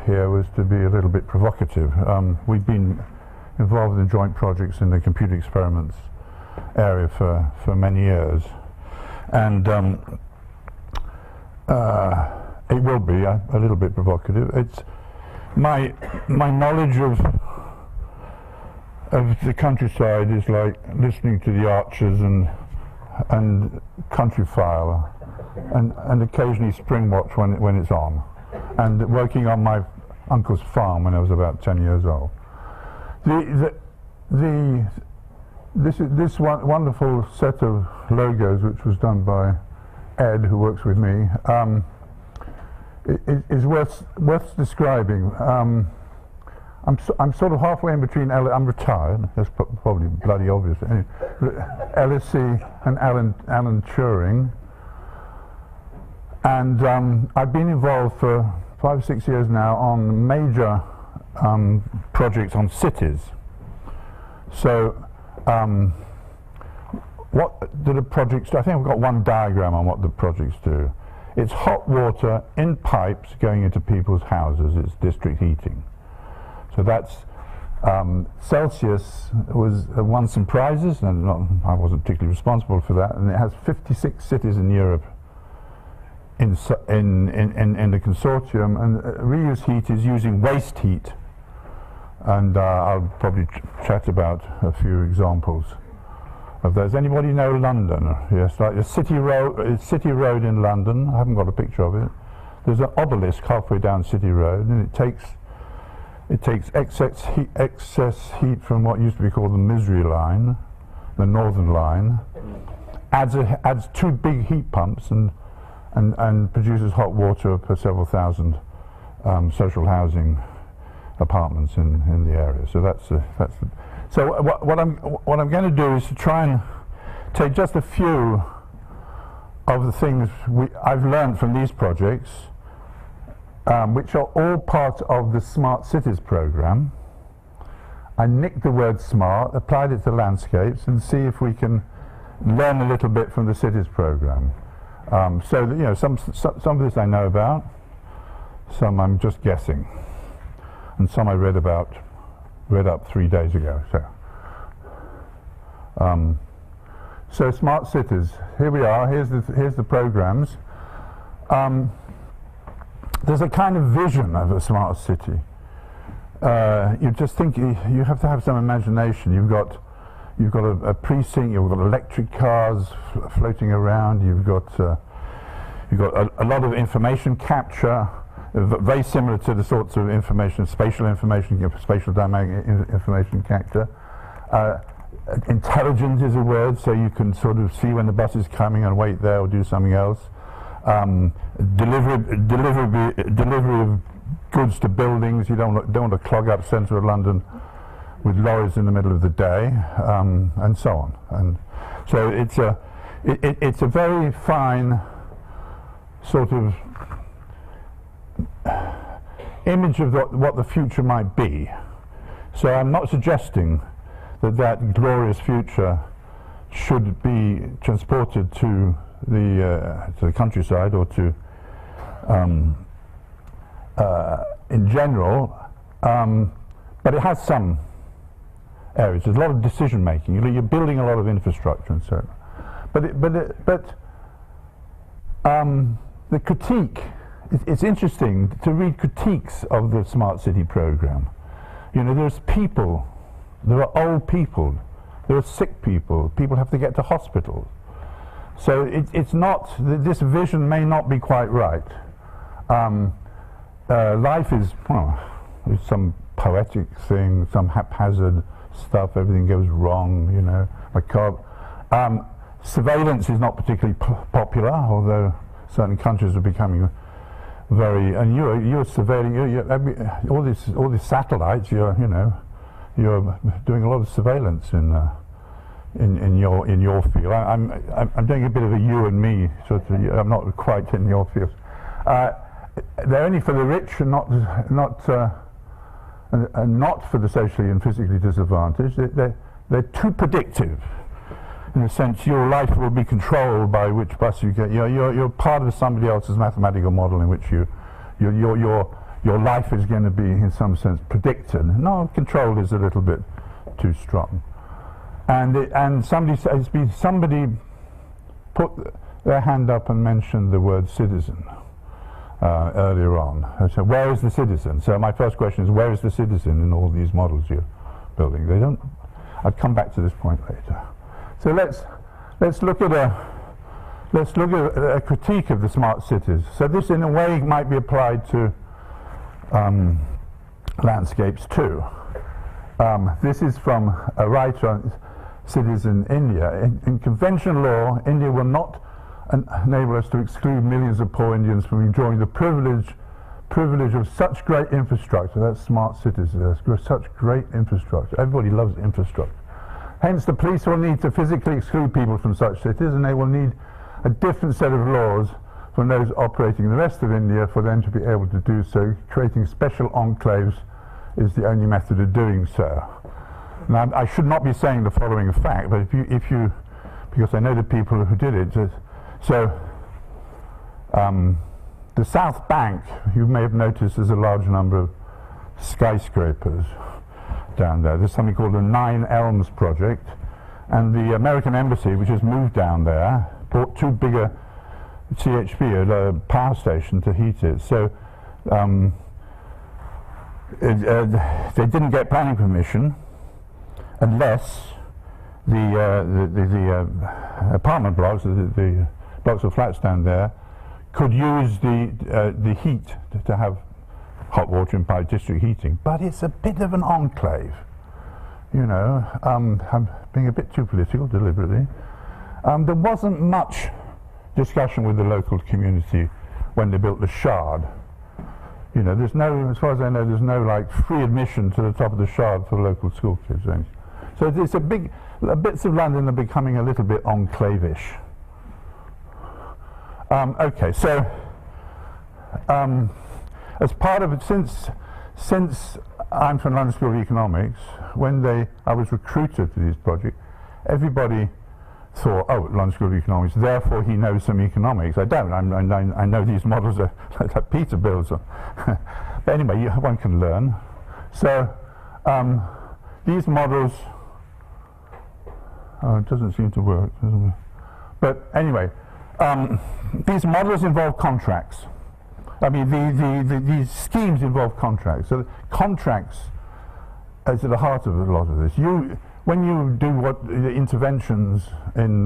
here was to be a little bit provocative. We've been involved in joint projects in the computer experiments area for many years, and it will be a little bit provocative. It's my knowledge of the countryside is like listening to the Archers and Countryfile and occasionally Springwatch when it's on, and working on my uncle's farm when I was about 10 years old. This wonderful set of logos, which was done by Ed, who works with me, is worth describing. I'm sort of halfway in between. I'm retired. That's probably bloody obvious. Anyway, LSE and Alan Turing, and I've been involved for 5 or 6 years now on major projects on cities. So, what do the projects do? I think I've got one diagram on what the projects do. It's hot water in pipes going into people's houses. It's district heating. So that's Celsius won some prizes, and I wasn't particularly responsible for that. And it has 56 cities in Europe in the consortium, and reuse heat is using waste heat. And I'll probably chat about a few examples of those. Anybody know London? Yes, like a City Road in London. I haven't got a picture of it. There's an obelisk halfway down City Road, and it takes excess heat from what used to be called the Misery Line, the Northern Line, adds 2 big heat pumps, and produces hot water for several thousand social housing apartments in the area. So so what I'm going to do is to try and take just a few of the things I've learned from these projects, which are all part of the Smart Cities program. I nicked the word smart, applied it to landscapes, and see if we can learn a little bit from the cities program. So that, you know, some of this I know about, some I'm just guessing, and some I read up 3 days ago. So Smart Cities. Here we are. Here's the programs. There's a kind of vision of a smart city. You just think you have to have some imagination. You've got a precinct. You've got electric cars floating around. You've got a lot of information capture, very similar to the sorts of spatial dynamic information capture. Intelligent is a word, so you can sort of see when the bus is coming and wait there or do something else. Delivery of goods to buildings. You don't want to clog up centre of London with lorries in the middle of the day, and so on. And so it's a very fine sort of image of what the future might be. So I'm not suggesting that glorious future should be transported to the countryside or to in general, but it has some areas. There's a lot of decision making. You're building a lot of infrastructure and so on. But the critique. It's interesting to read critiques of the Smart City program. You know, there's people. There are old people. There are sick people. People have to get to hospitals. So it's not, this vision may not be quite right. Life is, well, it's some poetic thing, some haphazard stuff, everything goes wrong, you know. Surveillance is not particularly popular, although certain countries are becoming very, and you're surveilling, all these satellites, you're doing a lot of surveillance in your field. I'm doing a bit of a you and me sort of. I'm not quite in your field. They're only for the rich and not for the socially and physically disadvantaged. They're too predictive. In a sense, your life will be controlled by which bus you get. You're part of somebody else's mathematical model in which your your life is going to be, in some sense, predicted. No, controlled is a little bit too strong. And somebody put their hand up and mentioned the word citizen earlier on. I said, where is the citizen? So my first question is, where is the citizen in all these models you're building? They don't. I'll come back to this point later. So let's look at a critique of the smart cities. So this, in a way, might be applied to landscapes too. This is from a writer on cities in India. In conventional law, India will not enable us to exclude millions of poor Indians from enjoying the privilege of such great infrastructure. That's smart cities. There's such great infrastructure. Everybody loves infrastructure. Hence, the police will need to physically exclude people from such cities, and they will need a different set of laws from those operating in the rest of India for them to be able to do so. Creating special enclaves is the only method of doing so. Now, I should not be saying the following fact, but if you because I know the people who did it. The South Bank, you may have noticed, there's a large number of skyscrapers down there. There's something called the Nine Elms Project, and the American Embassy, which has moved down there, bought two bigger CHP, a power station, to heat it. So they didn't get planning permission unless the apartment blocks, the blocks of flats down there, could use the heat to have hot water and pipe district heating. But it's a bit of an enclave, you know. I'm being a bit too political deliberately. There wasn't much discussion with the local community when they built the Shard. You know, there's no, as far as I know, there's no like free admission to the top of the Shard for local school kids. So it's a big, bits of London are becoming a little bit enclavish. Okay, so as part of it, since I'm from London School of Economics, when I was recruited to these projects, everybody thought, oh, London School of Economics, therefore he knows some economics. I don't. I know these models are like Peter builds them. But anyway, one can learn. So these models, it doesn't seem to work, doesn't it? But anyway, these models involve contracts. I mean, these schemes involve contracts. So contracts is at the heart of a lot of this. When you do the interventions in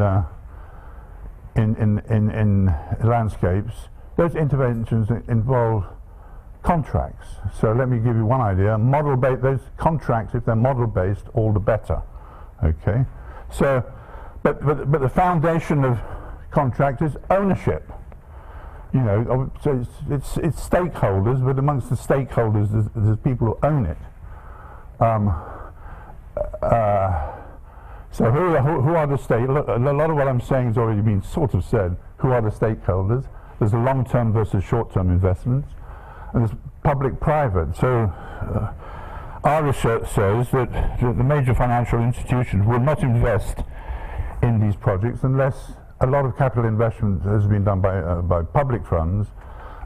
landscapes, those interventions involve contracts. So let me give you one idea. Those contracts, if they're model-based, all the better. Okay. So, but the foundation of contract is ownership. You know, so it's stakeholders, but amongst the stakeholders, there's people who own it. So who are the stakeholders? A lot of what I'm saying has already been sort of said. Who are the stakeholders? There's a long-term versus short-term investments, and there's public-private. So our research says that the major financial institutions will not invest in these projects unless a lot of capital investment has been done by public funds,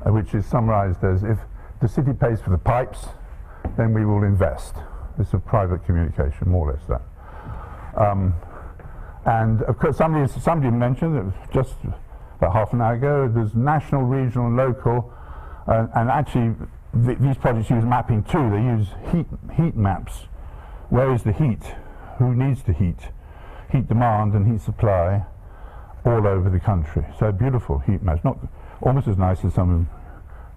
which is summarized as, if the city pays for the pipes, then we will invest. It's a private communication, more or less that. And of course, somebody mentioned that just about half an hour ago, there's national, regional, and local, and actually these projects use mapping too. They use heat maps. Where is the heat? Who needs the heat? Heat demand and heat supply all over the country. So beautiful heat maps, not almost as nice as some of them.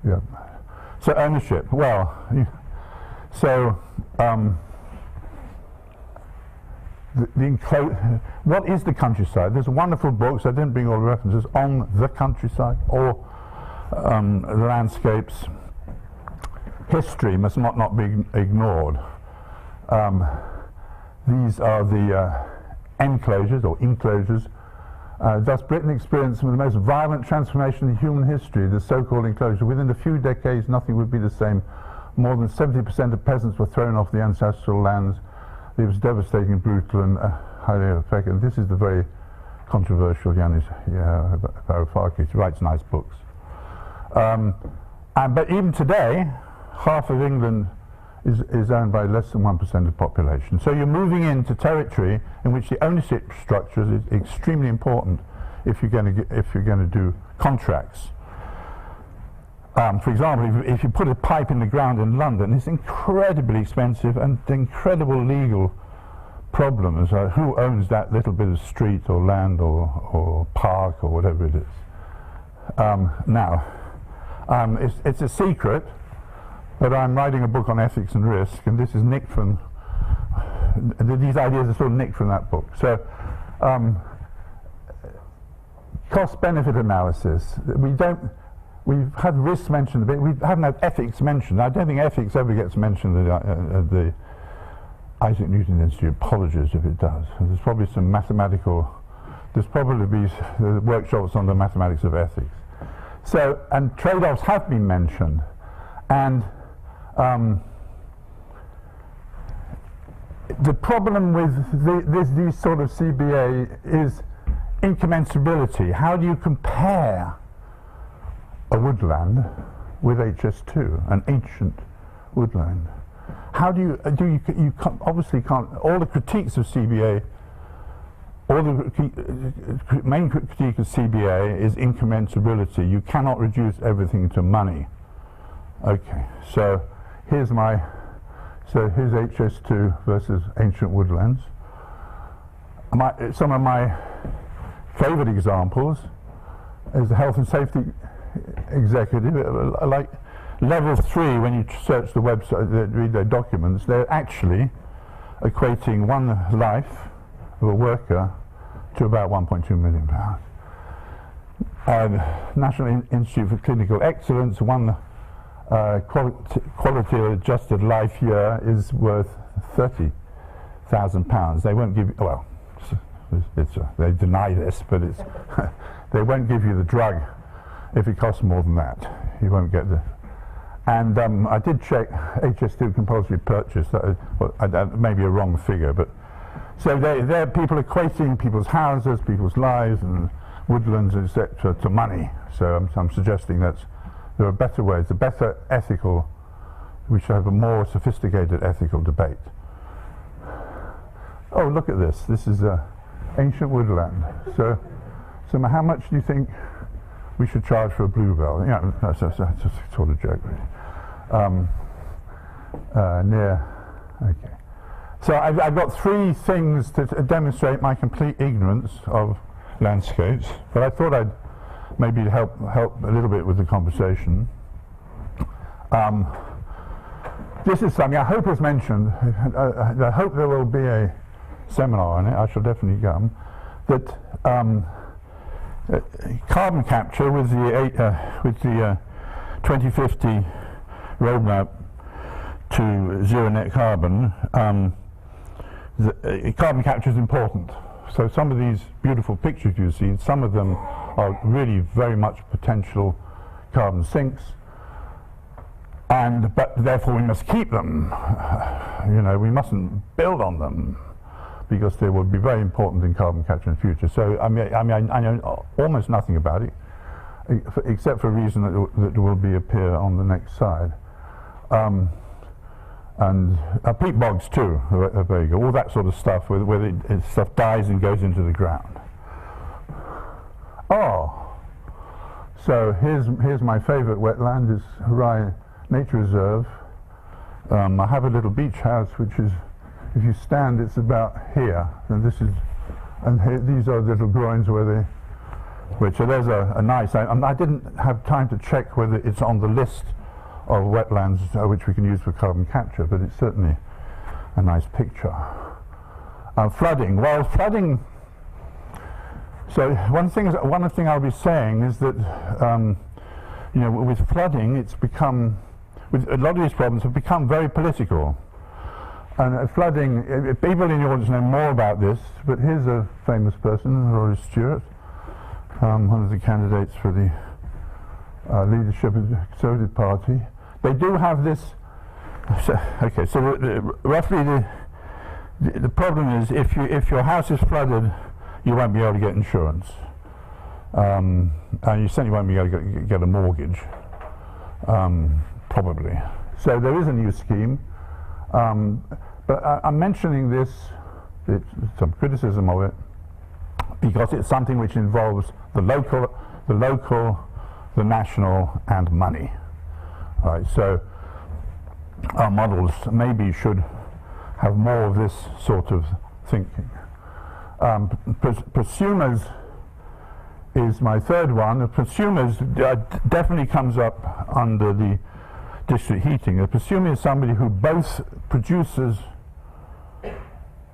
Yeah. So ownership. Well, what is the countryside? There's wonderful books, I didn't bring all the references, on the countryside or the landscapes. History must not be ignored. These are the enclosures or enclosures. Thus Britain experienced some of the most violent transformation in human history, the so-called enclosure. Within a few decades, nothing would be the same. More than 70% of peasants were thrown off the ancestral lands. It was devastating, brutal, and highly effective. This is the very controversial Yanis Varoufakis. He writes nice books. But even today, half of England is owned by less than 1% of the population. So you're moving into territory in which the ownership structure is extremely important if you're going to do contracts. For example, if you put a pipe in the ground in London, it's incredibly expensive and incredible legal problems. Who owns that little bit of street or land or park or whatever it is? It's a secret, but I'm writing a book on ethics and risk, and this is nicked from, these ideas are sort of nicked from that book. So, cost-benefit analysis. We've had risk mentioned a bit, we haven't had ethics mentioned. I don't think ethics ever gets mentioned at the Isaac Newton Institute. Apologies if it does. There's probably some mathematical, there's probably be workshops on the mathematics of ethics. So, and trade-offs have been mentioned. And the problem with these sort of CBA is incommensurability. How do you compare a woodland with HS2, an ancient woodland? How do you obviously can't, all the critiques of CBA, all the main critique of CBA is incommensurability. You cannot reduce everything to money. Okay, so here's HS2 versus ancient woodlands. Some of my favorite examples is the health and safety executive, like level 3, when you search the website, read their documents, they're actually equating one life of a worker to about £1.2 million. National Institute for Clinical Excellence, one quality adjusted life year is worth £30,000. They won't give you, well, they deny this, but it's they won't give you the drug if it costs more than that. You won't get the. And I did check HS2 compulsory purchase. That may be a wrong figure, but so they're people equating people's houses, people's lives, and woodlands, etc., to money. So I'm suggesting that there are better ways, a better ethical. We should have a more sophisticated ethical debate. Oh, look at this. This is ancient woodland. So how much do you think we should charge for a bluebell? Yeah, that's a sort of joke, really. Okay. So I've got 3 things to demonstrate my complete ignorance of landscapes, but I thought I'd maybe help a little bit with the conversation. This is something I hope was mentioned. I hope there will be a seminar on it. I shall definitely come. That carbon capture with the 2050 roadmap to zero net carbon. Carbon capture is important. So some of these beautiful pictures you see, some of them are really very much potential carbon sinks, but therefore we must keep them. You know, we mustn't build on them, because they will be very important in carbon capture in the future. So I know almost nothing about it, except for a reason that will appear on the next slide. And peat bogs too are very good. All that sort of stuff where stuff dies and goes into the ground. Oh, so here's my favourite wetland, is Rye Nature Reserve. I have a little beach house which is, if you stand, it's about here, and these are little groins where so there's a nice. I didn't have time to check whether it's on the list of wetlands which we can use for carbon capture, but it's certainly a nice picture. Flooding. Well, flooding. So one thing I'll be saying is that you know, with flooding, it's become, with a lot of these problems have become very political. And flooding, people in the audience know more about this, but here's a famous person, Rory Stewart, one of the candidates for the leadership of the Conservative Party. They do have this. Okay, so roughly the problem is if your house is flooded, you won't be able to get insurance, and you certainly won't be able to get a mortgage, probably. So there is a new scheme, but I'm mentioning this, some criticism of it, because it's something which involves the local, the national, and money. All right, so our models maybe should have more of this sort of thinking. Prosumers is my third one. Prosumers definitely comes up under the district heating. A prosumer is somebody who both produces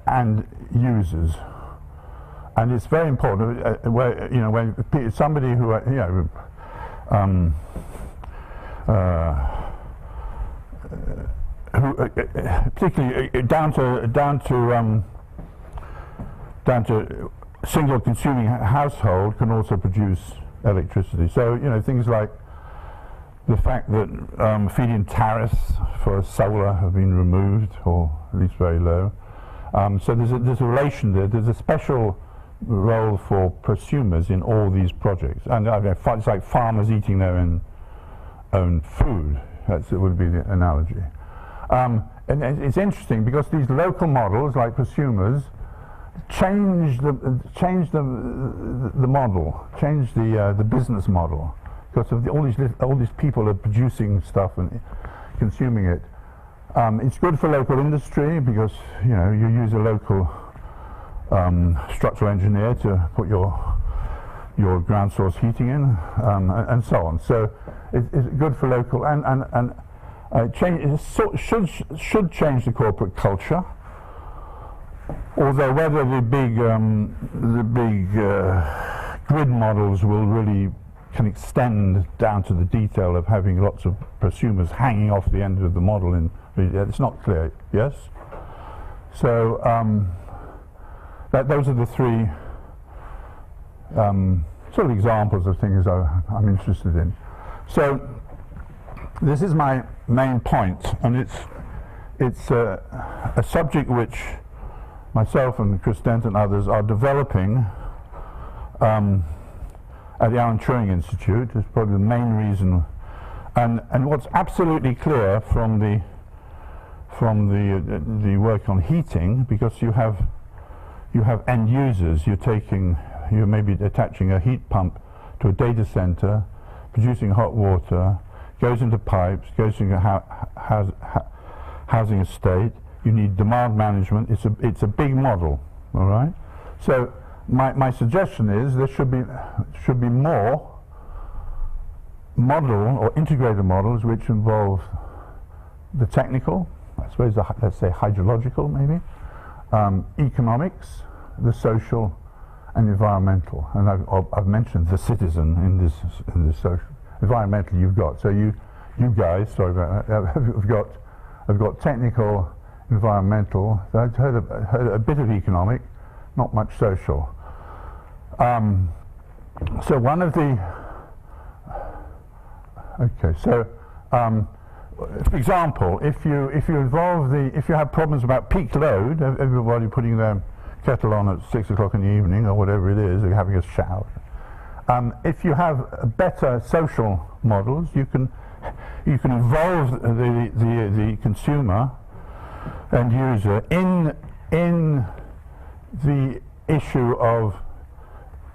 and uses, and it's very important. Where when somebody who particularly down to single consuming household can also produce electricity. So things like the fact that feed-in tariffs for solar have been removed, or at least very low. So there's a relation there. There's a special role for prosumers in all these projects, and it's like farmers eating their own food. That would be the analogy. And it's interesting because these local models, like prosumers, change the model, change the business model, because of all these people are producing stuff and consuming it. It's good for local industry because you use a local structural engineer to put your ground source heating in, and so on. So it's good for local and should change the corporate culture. Although whether the big grid models will really can extend down to the detail of having lots of prosumers hanging off the end of the model, it's not clear. Yes. So those are the three sort of examples of things I'm interested in. So this is my main point, and it's a subject which myself and Chris Dent and others are developing at the Alan Turing Institute. It's probably the main reason, and what's absolutely clear from the work on heating, because you have end users. You may be attaching a heat pump to a data center, producing hot water, goes into pipes, goes into housing estate. You need demand management. It's a big model, all right? So my suggestion is there should be more model or integrated models which involve the technical, I suppose let's say hydrological maybe, economics, the social, and environmental. And I've mentioned the citizen in this social. Environmental you've got. So you guys, sorry about that, have got technical, environmental. I've heard a bit of economic, not much social. So one of the for example, if you have problems about peak load, everybody putting their kettle on at 6 o'clock in the evening or whatever it is, or having a shower. If you have better social models, you can involve the consumer and user in the issue of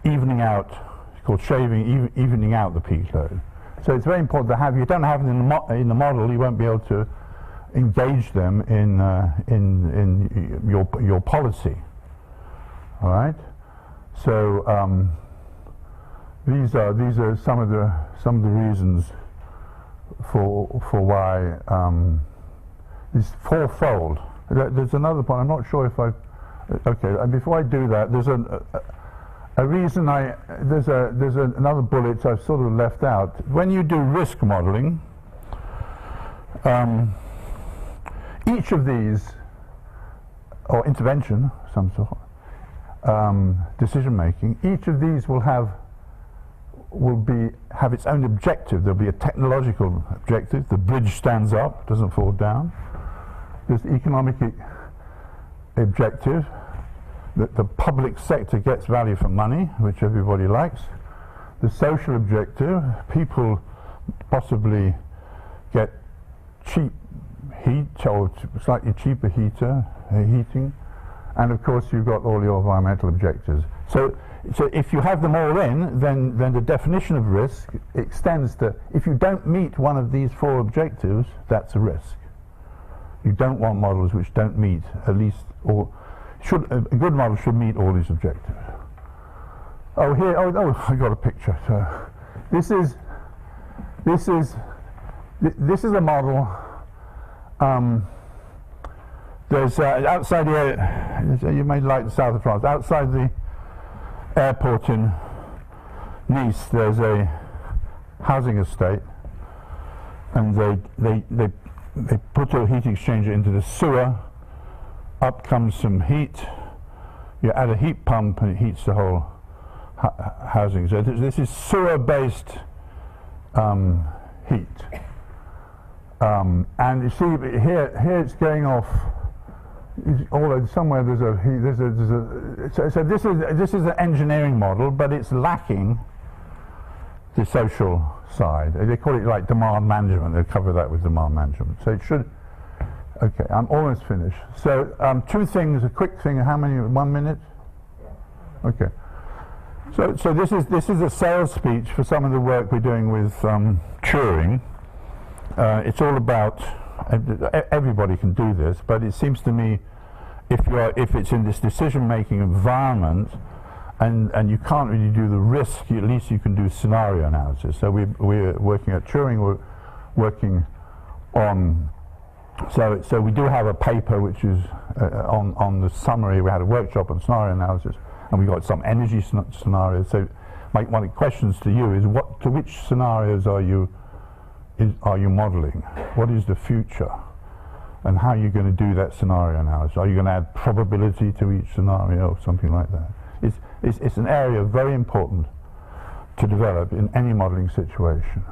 evening out, it's called shaving, evening out the peak load. So it's very important to have. If you don't have it in the model, you won't be able to engage them in your policy. All right. So these are some of the reasons for why it's fourfold. There's another point. I'm not sure if I've. Okay. And before I do that, there's a reason there's another bullet I've sort of left out. When you do risk modeling, each of these, or intervention, some sort, decision making, each of these will have its own objective. There'll be a technological objective. The bridge stands up, doesn't fall down. There's the economic objective. The public sector gets value for money, which everybody likes. The social objective, people possibly get cheap heat or slightly cheaper heating, and of course you've got all your environmental objectives. So if you have them all in, then the definition of risk extends to, if you don't meet one of these 4 objectives, that's a risk. You don't want models which don't meet at least, or a good model should meet all these objectives. Oh, here, I got a picture. So this is a model. There's outside here, you may like the south of France, outside the airport in Nice, there's a housing estate, and they put a heat exchanger into the sewer. Up comes some heat. You add a heat pump, and it heats the whole housing. So this is sewer-based heat. And you see here it's going off. Although somewhere there's a heat. So this is an engineering model, but it's lacking the social side. They call it like demand management. They cover that with demand management. So it should. Okay, I'm almost finished. So 2 things. A quick thing. How many? 1 minute? Okay. So this is a sales speech for some of the work we're doing with Turing. It's all about. Everybody can do this, but it seems to me, if it's in this decision-making environment, and you can't really do the risk, at least you can do scenario analysis. So we're working at Turing. We're working on. So we do have a paper which is on the summary. We had a workshop on scenario analysis, and we got some energy scenarios. So one of the questions to you is, to which scenarios are you modeling? What is the future? And how are you going to do that scenario analysis? Are you going to add probability to each scenario or something like that? It's an area very important to develop in any modeling situation.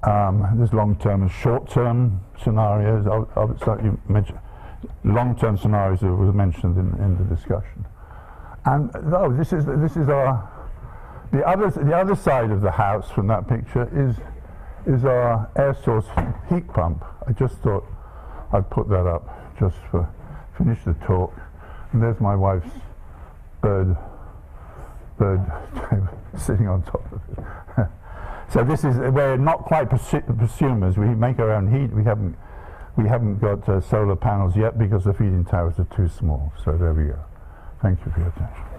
There's long-term and short-term scenarios. I'll slightly mention long-term scenarios that was mentioned in the discussion. And this is our the other side of the house from that picture is our air source heat pump. I just thought I'd put that up just for finish the talk. And there's my wife's bird sitting on top of it. So we're not quite prosumers. We make our own heat. We haven't got solar panels yet because the feed-in towers are too small. So there we go. Thank you for your attention.